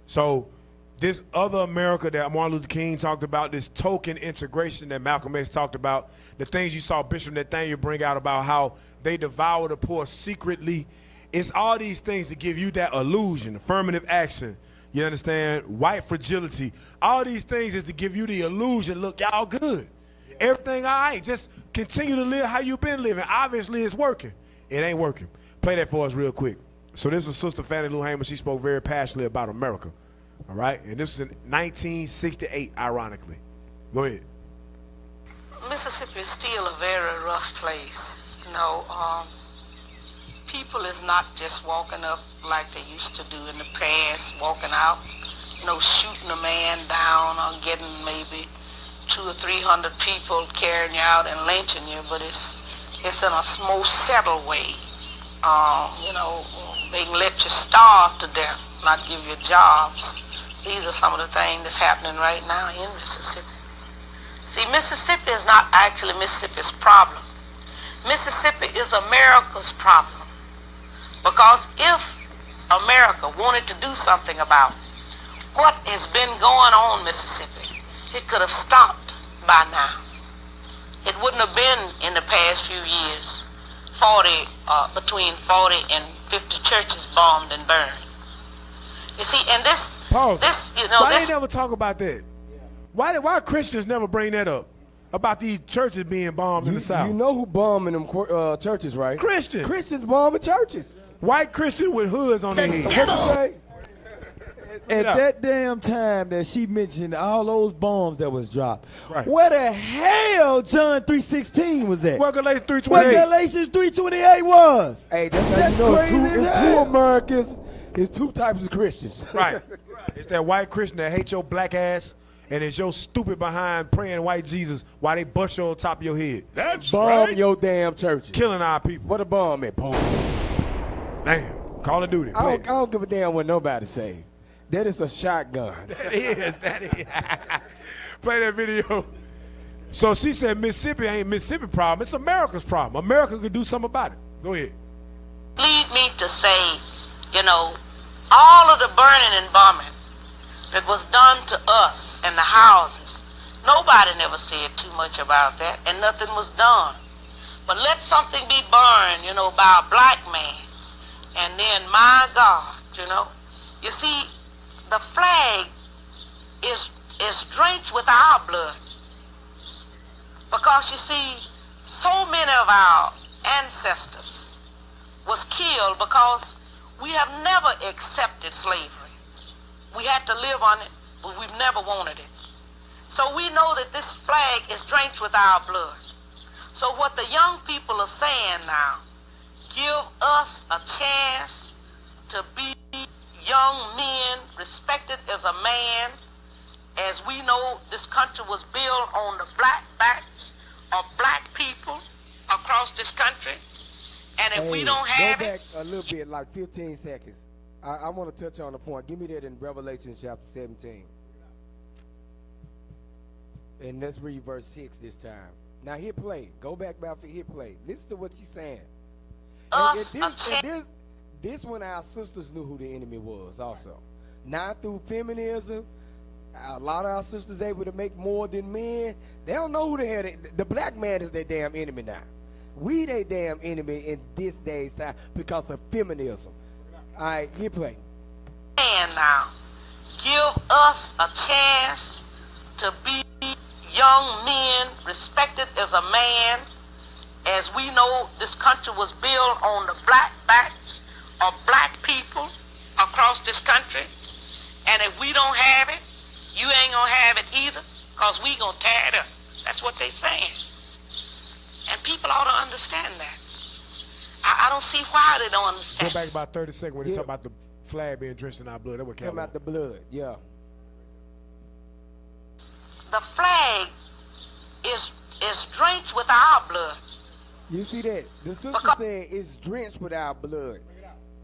So this other America that Martin Luther King talked about, this token integration that Malcolm X talked about, the things you saw Bishop Nathaniel bring out about how they devour the poor secretly, it's all these things to give you that illusion, affirmative action, you understand, white fragility. All these things is to give you the illusion, look, y'all good. Everything all right, just continue to live how you've been living. Obviously it's working. It ain't working. Play that for us real quick. So this is Sister Fannie Lou Hamer. She spoke very passionately about America. All right, and this is in 1968, ironically. Go ahead. Mississippi is still a very rough place. You know, people is not just walking up like they used to do in the past, walking out, you know, shooting a man down or getting maybe 200 or 300 people carrying you out and lynching you, but it's in a more settled way. You know, they can let you starve to death, not give you jobs. These are some of the things that's happening right now in Mississippi. See, Mississippi is not actually Mississippi's problem. Mississippi is America's problem. Because if America wanted to do something about what has been going on in Mississippi, it could have stopped by now. It wouldn't have been in the past few years between 40 and 50 churches bombed and burned. You see, and Pause. Why they never talk about that? Why Christians never bring that up? About these churches being bombed in the South? You know who bombing them churches, right? Christians. Christians bombing churches. White Christians with hoods on their head. What you say? At that damn time that she mentioned all those bombs that was dropped, right. Where the hell John 3:16 was at? Well, Galatians 3:28. Where Galatians 3:28 was? Hey, that's how you know crazy. it's two Americans. It's two types of Christians. Right. It's that white Christian that hates your black ass, and it's your stupid behind praying white Jesus while they bust you on top of your head. That's bomb your damn churches. Killing our people. What a bomb at, Paul? Damn. Call of Duty. I don't give a damn what nobody say. That is a shotgun. That is. Play that video. So she said Mississippi ain't Mississippi's problem. It's America's problem. America could do something about it. Go ahead. Lead me to say, you know, all of the burning and bombing that was done to us and the houses, nobody never said too much about that, and nothing was done. But let something be burned, you know, by a black man, and then, my God, you know, you see, the flag is drenched with our blood. Because, you see, so many of our ancestors was killed because we have never accepted slavery. We had to live on it, but we've never wanted it. So we know that this flag is drenched with our blood. So what the young people are saying now, give us a chance to be young men, respected as a man, as we know this country was built on the black backs of black people across this country. And if we don't have go back a little bit, like 15 seconds. I want to touch on the point. Give me that in Revelation chapter 17. And let's read verse 6 this time. Now hit play. Go back about hit play. Listen to what she's saying. This one our sisters knew who the enemy was also. Not through feminism. A lot of our sisters able to make more than men. They don't know who the hell the black man is their damn enemy now. We they damn enemy in this day's time because of feminism. All right, hit play. And now, give us a chance to be young men, respected as a man, as we know this country was built on the black backs of black people across this country. And if we don't have it, you ain't gonna have it either, because we gonna tear it up. That's what they saying. And people ought to understand that. I don't see why they don't understand. Go back about 30 seconds when they talk about the flag being drenched in our blood. That would talk about the blood, yeah. The flag is drenched with our blood. You see that? The sister said it's drenched with our blood.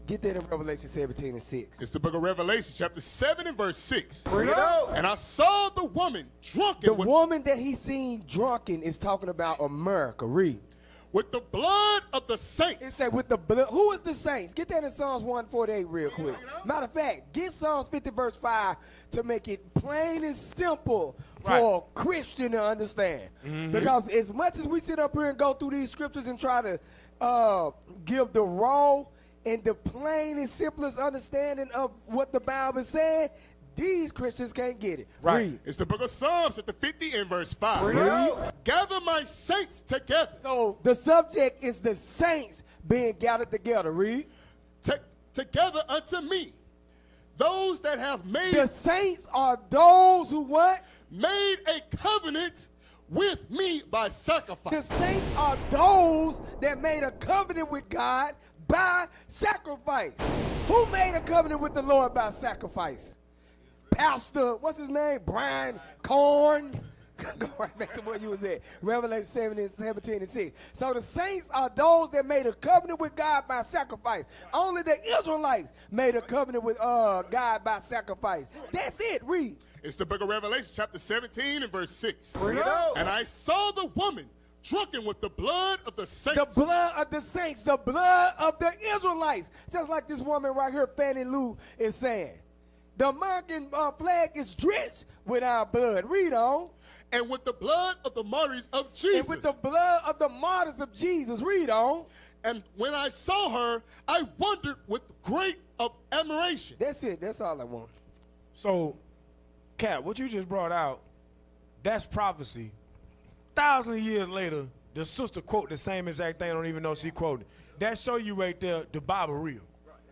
Get that in Revelation 17 and 6. It's the book of Revelation, chapter 7 and verse 6. Bring it out. And I saw the woman drunken. The woman that he seen drunken is talking about America. Read. with the blood of the It saints. said with the blood. Who is the saints? Get that in Psalms 148 real quick. Matter of fact, get Psalms 50 verse 5 to make it plain and simple for a Christian to understand. Because as much as we sit up here and go through these scriptures and try to give the raw and the plain and simplest understanding of what the Bible is saying, these Christians can't get it. Right. Read. It's the book of Psalms at the 50 and verse 5. Read. Gather my saints together. So the subject is the saints being gathered together. Read. Together unto me. Those that have The saints are those who what? made a covenant with me by The sacrifice. saints are those that made a covenant with God by sacrifice. Who made a covenant with the Lord by sacrifice? Pastor, what's his name? Brian Corn. Go right back to where you was at. Revelation 17 and 6. So the saints are those that made a covenant with God by sacrifice. Only the Israelites made a covenant with God by sacrifice. That's it. Read. It's the book of Revelation chapter 17 and verse 6. Read it. And I saw the woman drunken with the blood of the saints. The blood of the saints, the blood of the Israelites. Just like this woman right here, Fannie Lou, is saying. The American flag is drenched with our blood. Read on. And with the blood of the martyrs of Jesus. And with the blood of the martyrs of Jesus. Read on. And when I saw her, I wondered with great admiration. That's it. That's all I want. So, Kat, what you just brought out, that's prophecy. Thousands of years later, the sister quote the same exact thing. I don't even know she quoted. That show you right there, the Bible real.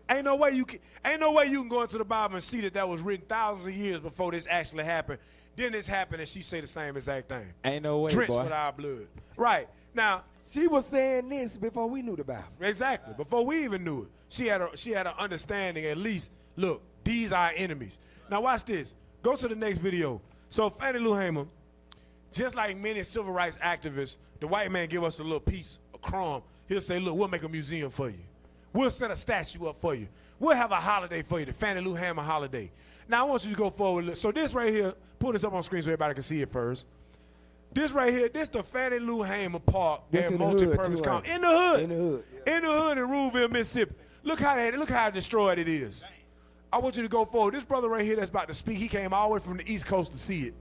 Ain't no way you can go into the Bible and see that was written thousands of years before this actually happened. Then this happened and she say the same exact thing. Ain't no way, Drenched boy. with our blood. Right. Now, She was saying this before we knew the Bible. exactly. Before we even knew it. She had an understanding at least, look, these are our enemies. Now watch this. Go to the next video. So Fannie Lou Hamer, just like many civil rights activists, the white man give us a little piece, a crumb. He'll say, look, we'll make a museum for you. We'll set a statue up for you. We'll have a holiday for you, the Fannie Lou Hamer holiday. Now, I want you to go forward. So this right here, pull this up on screen so everybody can see it first. This right here, this the Fannie Lou Hamer Park This at in the hood, multi-purpose too, complex. ain't In the hood. In the hood, yeah. In the hood in Ruleville, Mississippi. Look how destroyed it is. I want you to go forward. This brother right here that's about to speak, he came all the way from the East Coast to see it.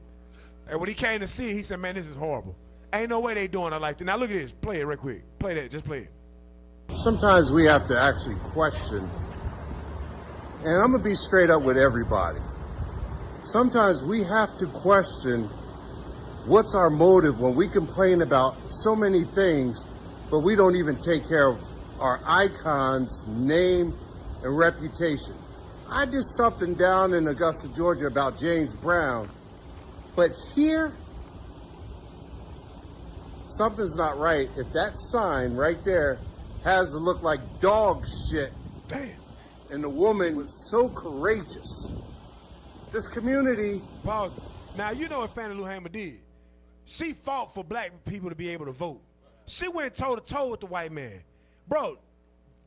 And when he came to see it, he said, man, this is horrible. Ain't no way they doing it like that. Now look at this. Play it real quick. Play that. Just play it. Sometimes we have to actually question, and I'm going to be straight up with everybody. Sometimes we have to question what's our motive when we complain about so many things, but we don't even take care of our icon's name and reputation. I did something down in Augusta, Georgia about James Brown, but here, something's not right if that sign right there has to look like dog shit. Damn. And the woman was so courageous. This community. Pause. Now, you know what Fannie Lou Hamer did? She fought for black people to be able to vote. She went toe-to-toe with the white man. Bro,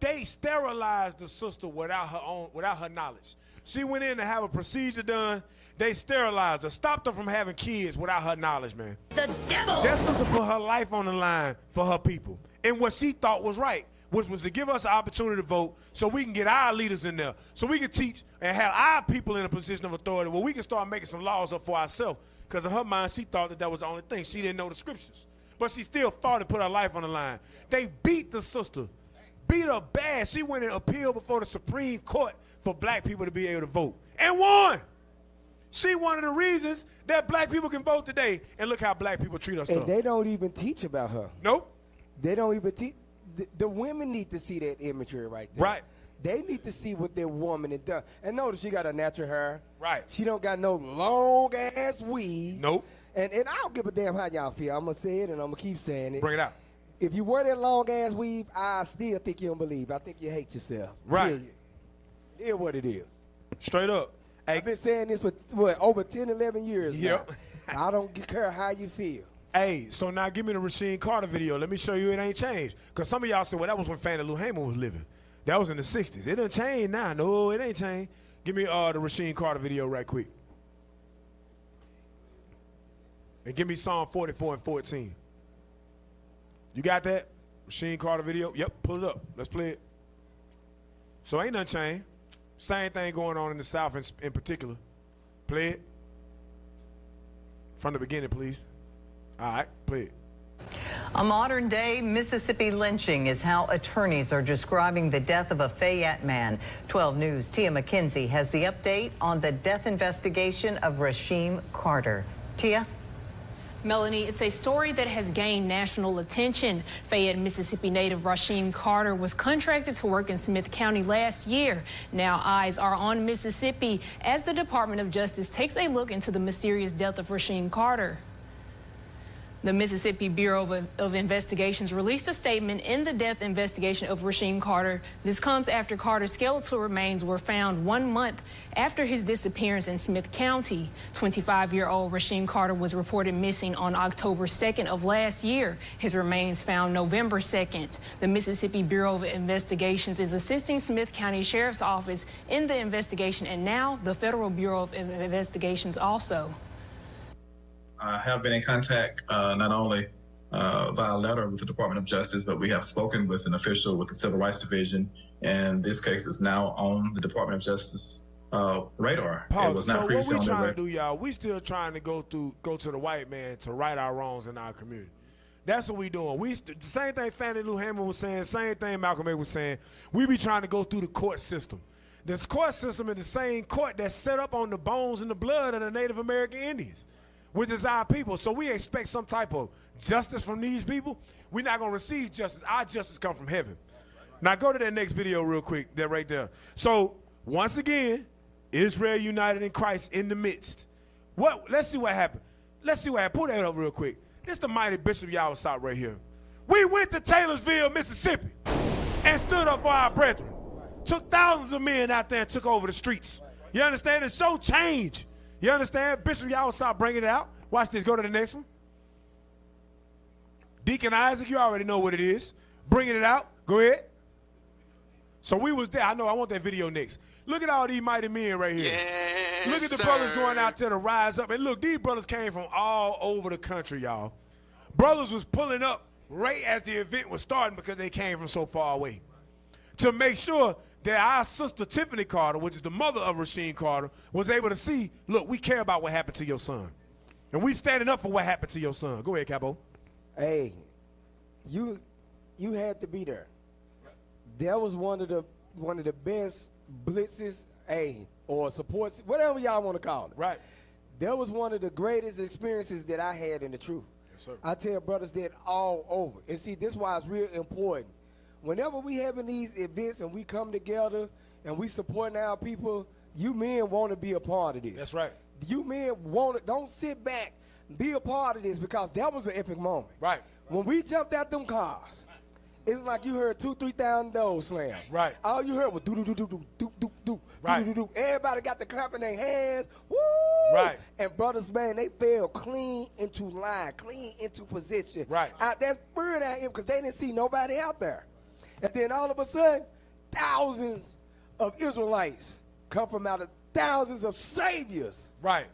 they sterilized the sister without her knowledge. She went in to have a procedure done. They sterilized her, stopped her from having kids without her knowledge, man. The devil! That sister put her life on the line for her people. And what she thought was right, which was to give us an opportunity to vote so we can get our leaders in there, so we can teach and have our people in a position of authority where we can start making some laws up for ourselves. Because in her mind, she thought that was the only thing. She didn't know the scriptures. But she still fought and put her life on the line. They beat the sister, beat her bad. She went and appealed before the Supreme Court for black people to be able to vote and won. She one of the reasons that black people can vote today. And look how black people treat us. And they don't even teach about her. Nope. They don't even teach. The women need to see that imagery right there. Right. They need to see what their woman has done. And notice she got a natural hair. Right. She don't got no long ass weave. Nope. And I don't give a damn how y'all feel. I'm gonna say it and I'm gonna keep saying it. Bring it out. If you wear that long ass weave, I still think you don't believe. I think you hate yourself. Right. Period. It is what it is. Straight up. Hey, I've been saying this for what, over 10, 11 years Yep. now. I don't care how you feel. hey, so now give me the Rasheem Carter video. Let me show you it ain't changed. Because some of y'all said, well, that was when Fannie Lou Hamer was living. That was in the 60s. It done changed now. No, it ain't changed. Give me the Rasheem Carter video right quick. And give me Psalm 44 and 14. You got that? Rasheem Carter video. Yep, pull it up. Let's play it. So ain't nothing changed. Same thing going on in the South in particular. Play it. From the beginning, please. All right, play it. A modern-day Mississippi lynching is how attorneys are describing the death of a Fayette man. 12 News' Tia McKenzie has the update on the death investigation of Rasheem Carter. Tia? Melanie, it's a story that has gained national attention. Fayette, Mississippi native Rasheem Carter was contracted to work in Smith County last year. Now eyes are on Mississippi as the Department of Justice takes a look into the mysterious death of Rasheem Carter. The Mississippi Bureau of Investigations released a statement in the death investigation of Rasheem Carter. This comes after Carter's skeletal remains were found 1 month after his disappearance in Smith County. 25-year-old Rasheem Carter was reported missing on October 2nd of last year. His remains found November 2nd. The Mississippi Bureau of Investigations is assisting Smith County Sheriff's Office in the investigation, and now the Federal Bureau of Investigations also. I have been in contact not only via letter with the Department of Justice, but we have spoken with an official with the Civil Rights Division, and this case is now on the Department of Justice radar. Paul, it was not so what previously we on their trying to radar. do, y'all, we still trying to go to the white man to right our wrongs in our community. That's what we doing. The same thing Fannie Lou Hamer was saying, same thing Malcolm X was saying. We be trying to go through the court system. This court system is the same court that's set up on the bones and the blood of the Native American Indians, which is our people. So we expect some type of justice from these people. We're not going to receive justice. Our justice come from heaven. Now go to that next video real quick, that right there. So once again, Israel united in Christ in the midst. Let's see what happened. Let's see what happened. Pull that up real quick. This the mighty Bishop Yawasop right here. We went to Taylorsville, Mississippi, and stood up for our brethren. Took thousands of men out there and took over the streets. You understand? It's so change. You understand? Bishop Yawasop bringing it out. Watch this. Go to the next one. Deacon Isaac, you already know what it is. Bringing it out. Go ahead. So we was there. I know. I want that video next. Look at all these mighty men right here. Yes, look at the brothers going out there to rise up. And look, these brothers came from all over the country, y'all. Brothers was pulling up right as the event was starting because they came from so far away to make sure that our sister Tiffany Carter, which is the mother of Rasheem Carter, was able to see, look, we care about what happened to your son. And we standing up for what happened to your son. Go ahead, Capo. Hey, you had to be there. That was one of the best blitzes, or supports, whatever y'all want to call it. Right. That was one of the greatest experiences that I had in the truth. Yes, sir. I tell brothers that all over. And see, this is why it's real important. Whenever we having these events and we come together and we supporting our people, you men want to be a part of this. That's right. You men don't sit back, be a part of this, because that was an epic moment. Right. When we jumped out them cars, it's like you heard 2,000-3,000 doors slam. Right. All you heard was do do do do do do do do Right. do do do. Everybody got the clap in their hands. Woo! Right. And brothers, man, they fell clean into line, clean into position. Right. That spirit out here because they didn't see nobody out there. And then all of a sudden, thousands of Israelites come from out of thousands of saviors. Right.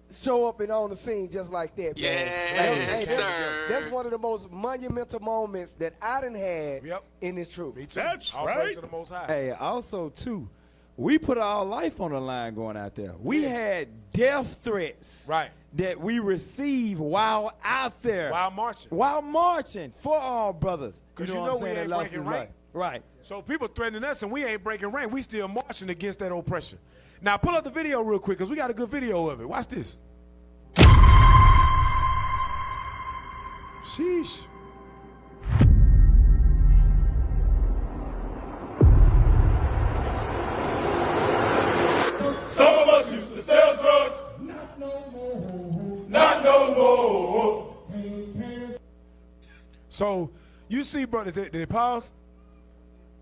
Show up and on the scene just like that, man. Yes, sir. That's one of the most monumental moments that I done had Yep. in this truth. Me too. That's All right. praise to the Most High. Hey, also, too, we put our life on the line going out there. We had death threats Right. that we received while out there. While marching. While marching for our brothers. 'Cause you you know know what I'm we saying? ain't That lost breaking his rank. life. Right. So people threatening us and we ain't breaking rank. We still marching against that oppression. Now pull up the video real quick because we got a good video of it. Watch this. Sheesh. Some of us used to sell drugs. Not no more. Not no more. So you see, brothers, did they pause?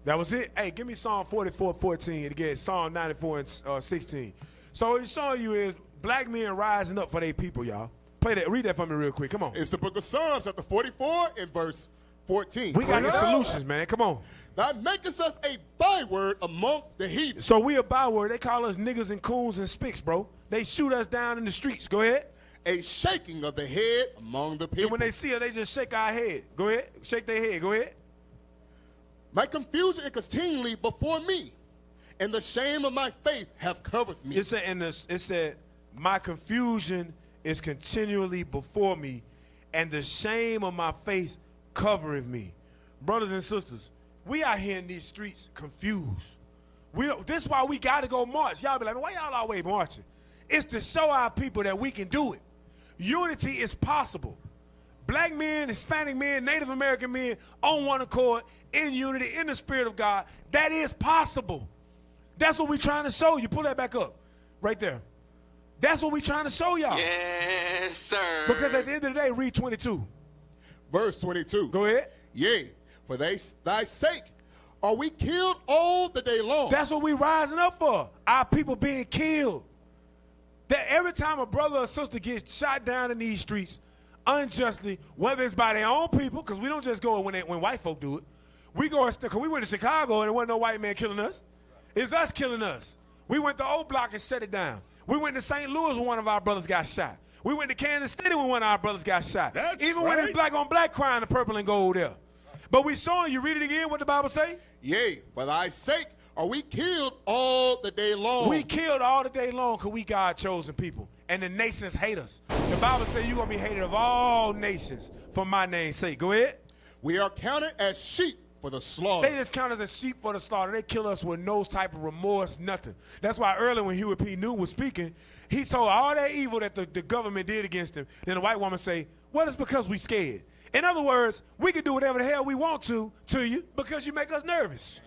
That was it. Hey, give me Psalm 44:14 again. Psalm 94:16. So what it's showing you is black men rising up for their people, y'all. Play that. Read that for me real quick. Come on. It's the book of Psalms, chapter 44 and verse 14. We got the solutions, man. Come on. That maketh us a byword among the heathen. So we a byword. They call us niggas and coons and spicks, bro. They shoot us down in the streets. Go ahead. A shaking of the head among the people. And when they see us, they just shake our head. Go ahead. Shake their head. Go ahead. My confusion is continually before me, and the shame of my faith have covered me. It said, my confusion is continually before me, and the shame of my face covereth me. Brothers and sisters, we out here in these streets confused. This is why we got to go march. Y'all be like, why y'all always marching? It's to show our people that we can do it. Unity is possible. Black men, Hispanic men, Native American men on one accord, in unity, in the Spirit of God. That is possible. That's what we're trying to show you. Pull that back up. Right there. That's what we're trying to show y'all. Yes, sir. Because at the end of the day, read 22. Verse 22. Go ahead. Yea, for thy sake are we killed all the day long. That's what we rising up for. Our people being killed. That every time a brother or sister gets shot down in these streets unjustly, whether it's by their own people, because we don't just go when white folk do it. We go, because we went to Chicago and there wasn't no white man killing us. It's us killing us. We went to O Block and shut it down. We went to St. Louis when one of our brothers got shot. We went to Kansas City when one of our brothers got shot. Even when it's black on black crime, the purple and gold there. But we saw you. Read it again, what the Bible say? Yea, for thy sake are we killed all the day long. We killed all the day long because we God-chosen people. And the nations hate us. The Bible says you're going to be hated of all nations for my name's sake. Go ahead. We are counted as sheep for the slaughter. They just count us as sheep for the slaughter. They kill us with no type of remorse, nothing. That's why earlier when Huey P. Newton was speaking, he told all that evil that the government did against him. Then the white woman say, well, it's because we scared. In other words, we can do whatever the hell we want to you because you make us nervous.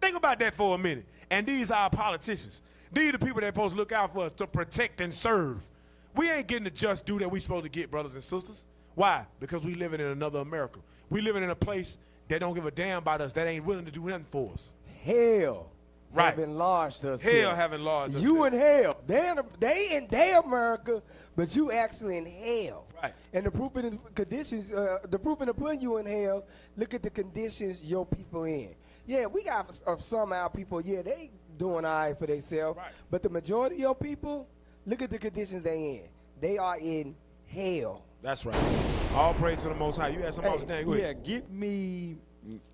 Think about that for a minute. And these are our politicians. These are the people that are supposed to look out for us to protect and serve. We ain't getting the just due that we supposed to get, brothers and sisters. Why? Because we living in another America. We living in a place that don't give a damn about us, that ain't willing to do nothing for us. Hell Right. have enlarged us. Hell have enlarged us. You in hell. They in their America, but you actually in hell. Right. And the proof in the conditions, the proof in the putting you in hell, look at the conditions your people in. Yeah, we got some of our people, yeah, they doing all right for themselves. Right. But the majority of your people, look at the conditions they in. They are in hell. That's right. All praise to the Most High. You had something else to say? Go ahead. Yeah, give me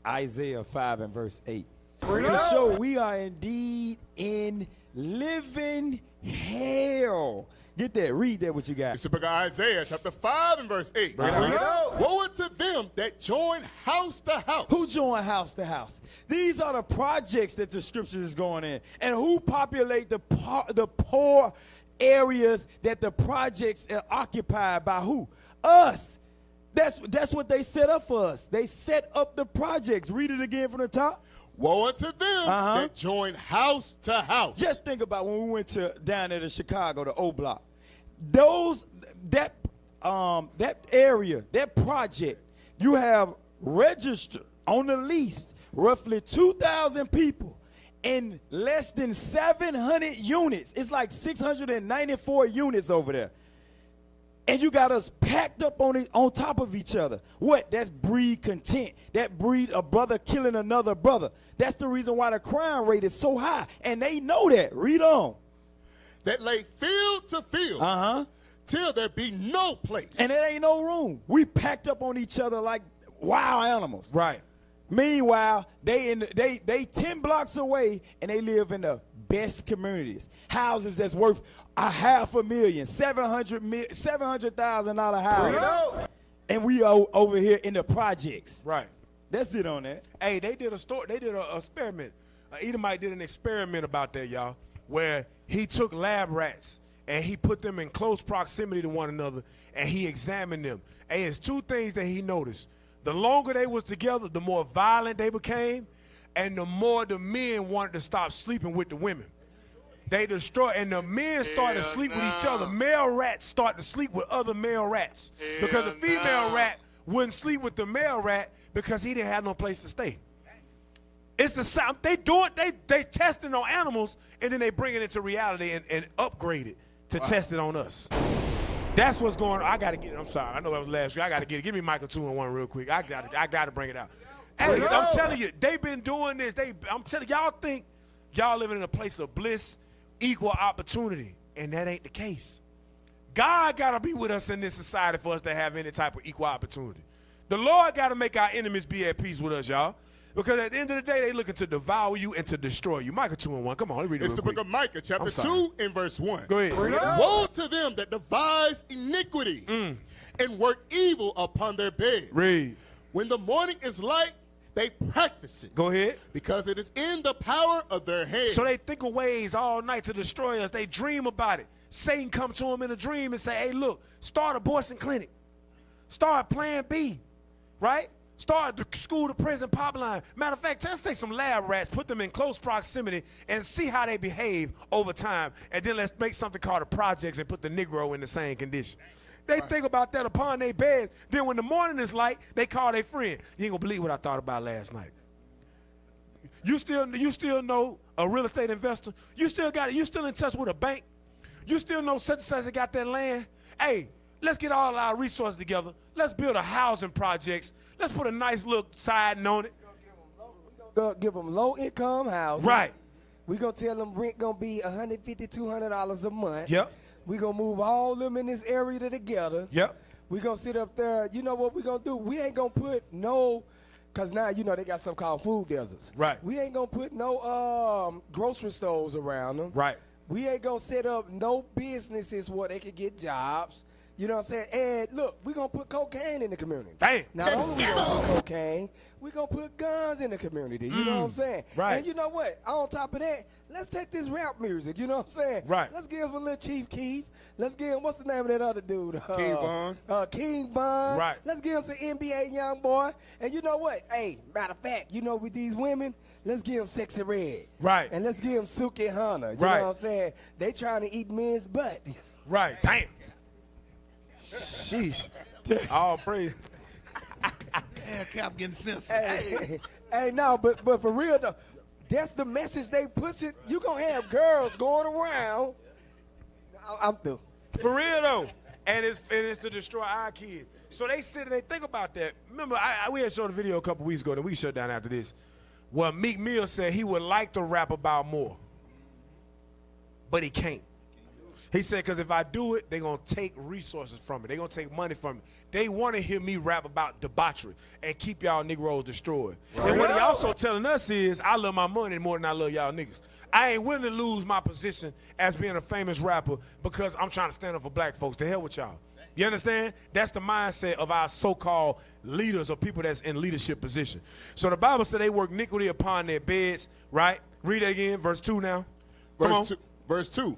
Isaiah 5 and verse 8. To show we are indeed in living hell. Get that. Read that what you got. It's the book of Isaiah, chapter 5 and verse 8. Woe unto them that join house to house. Who join house to house? These are the projects that the scriptures is going in. And who populate the poor areas that the projects are occupied by who? Us. That's what they set up for us. They set up the projects. Read it again from the top. Woe unto them that join house to house. Just think about when we went down there to Chicago, the O Block. That area, that project, you have registered on the least roughly 2,000 people in less than 700 units. It's like 694 units over there. And you got us packed up on top of each other. What? That's breed content. That breed a brother killing another brother. That's the reason why the crime rate is so high. And they know that. Read on. That lay field to field. Till there be no place. And there ain't no room. We packed up on each other like wild animals. Right. Meanwhile, they 10 blocks away and they live in the best communities. Houses that's worth $500,000, $700,000 houses. And we are over here in the projects. Right. That's it on that. Hey, they did an experiment. Edomite did an experiment about that, y'all, where he took lab rats and he put them in close proximity to one another and he examined them. And it's two things that he noticed. The longer they was together, the more violent they became, and the more the men wanted to stop sleeping with the women. They destroyed, and the men started to sleep with each other. Male rats started to sleep with other male rats because the female rat wouldn't sleep with the male rat because he didn't have no place to stay. It's the sound they testing on animals and then they bring it into reality and upgrade it to test it on us. That's what's going on. I got to get it. I'm sorry. I know that was last week. I got to get it. Give me Michael 2 and 1 real quick. I got to bring it out. Hey, I'm telling you, they've been doing this. I'm telling y'all think y'all living in a place of bliss, equal opportunity, and that ain't the case. God got to be with us in this society for us to have any type of equal opportunity. The Lord got to make our enemies be at peace with us, y'all. Because at the end of the day, they looking to devour you and to destroy you. Micah 2:1. Come on, let's read it It's real the quick. book of Micah, chapter 2 and verse 1. Go ahead. Woe to them that devise iniquity and work evil upon their beds. Read. When the morning is light, they practice it. Go ahead. Because it is in the power of their hands. So they think of ways all night to destroy us. They dream about it. Satan come to them in a dream and say, hey, look, start abortion clinic. Start Plan B, right? Start the school to prison pipeline. Matter of fact, let's take some lab rats, put them in close proximity, and see how they behave over time. And then let's make something called the projects and put the Negro in the same condition. They think about that upon their beds. Then when the morning is light, they call their friend. You ain't gonna believe what I thought about last night. You still know a real estate investor? You still got it. You still in touch with a bank? You still know such and such that got that land? Hey, let's get all our resources together. Let's build a housing projects. Let's put a nice little siding on it. Give them low income housing. Right. We gonna tell them rent gonna be $150, $200 a month. Yep. We gonna move all them in this area together. Yep. We gonna sit up there. You know what we gonna do? We ain't gonna put no, cause now you know they got something called food deserts. Right. We ain't gonna put no grocery stores around them. Right. We ain't gonna set up no businesses where they can get jobs. You know what I'm saying? And look, we gonna put cocaine in the community. Damn. Not only we gonna put cocaine, we gonna put guns in the community. You know what I'm saying? Right. And you know what? On top of that, let's take this rap music. You know what I'm saying? Right. Let's give him a little Chief Keef. Let's give him, what's the name of that other dude? King Von. King Von. Right. Let's give him some NBA young boy. And you know what? Hey, matter of fact, you know with these women, let's give him Sexy Red. Right. And let's give him Suki Hunter. You Right. know what I'm saying? They trying to eat men's butt. Right. Damn. Sheesh. All praise. Yeah, Cap getting sensitive. Hey, no, but for real though, that's the message they pushing. You gonna have girls going around. I'm through. For real though. And it's to destroy our kids. So they sit and they think about that. Remember, we had showed a video a couple weeks ago that we shut down after this. Well, Meek Mill said he would like to rap about more, but he can't. He said, because if I do it, they're going to take resources from me. They're going to take money from me. They want to hear me rap about debauchery and keep y'all Negroes destroyed. Right. And what he also telling us is, I love my money more than I love y'all niggas. I ain't willing to lose my position as being a famous rapper because I'm trying to stand up for black folks. To hell with y'all. You understand? That's the mindset of our so-called leaders or people that's in leadership position. So the Bible said they work iniquity upon their beds, right? Read that again, verse 2 now. Verse 2.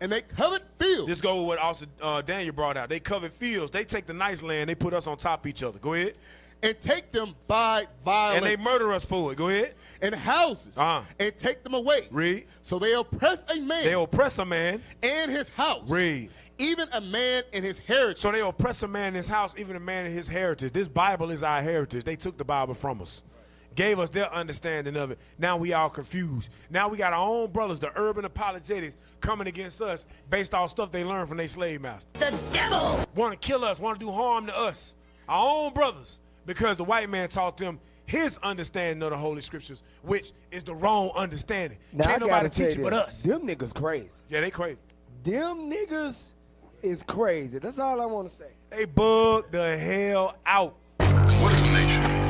And they covered fields. This go with what also Daniel brought out. They covered fields. They take the nice land. They put us on top of each other. Go ahead. And take them by violence. And they murder us for it. Go ahead. And houses. And take them away. Read. So they oppress a man. They oppress a man. And his house. Read. Even a man in his heritage. So they oppress a man in his house, even a man in his heritage. This Bible is our heritage. They took the Bible from us. Gave us their understanding of it. Now we all confused. Now we got our own brothers, the urban apologetics, coming against us based off stuff they learned from their slave master. The devil! Want to kill us, want to do harm to us. Our own brothers, because the white man taught them his understanding of the Holy Scriptures, which is the wrong understanding. Now, Can't nobody teach it but us. Them niggas crazy. Yeah, they crazy. Them niggas is crazy. That's all I want to say. They bug the hell out. What is the nation?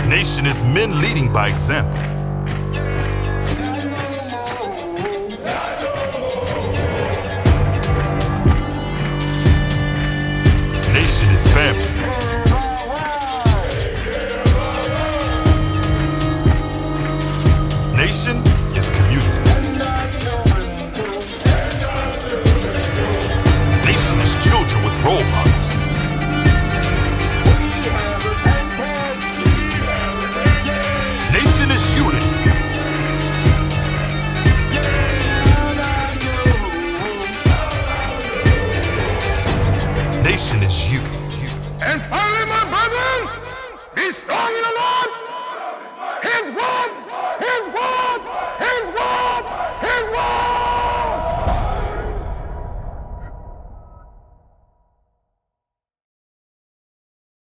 Nation is men leading by example. Nation is family. Nation is community. Nation is children with role models. Nation is unity. Nation is you. And finally, my brethren, be strong in the Lord. His word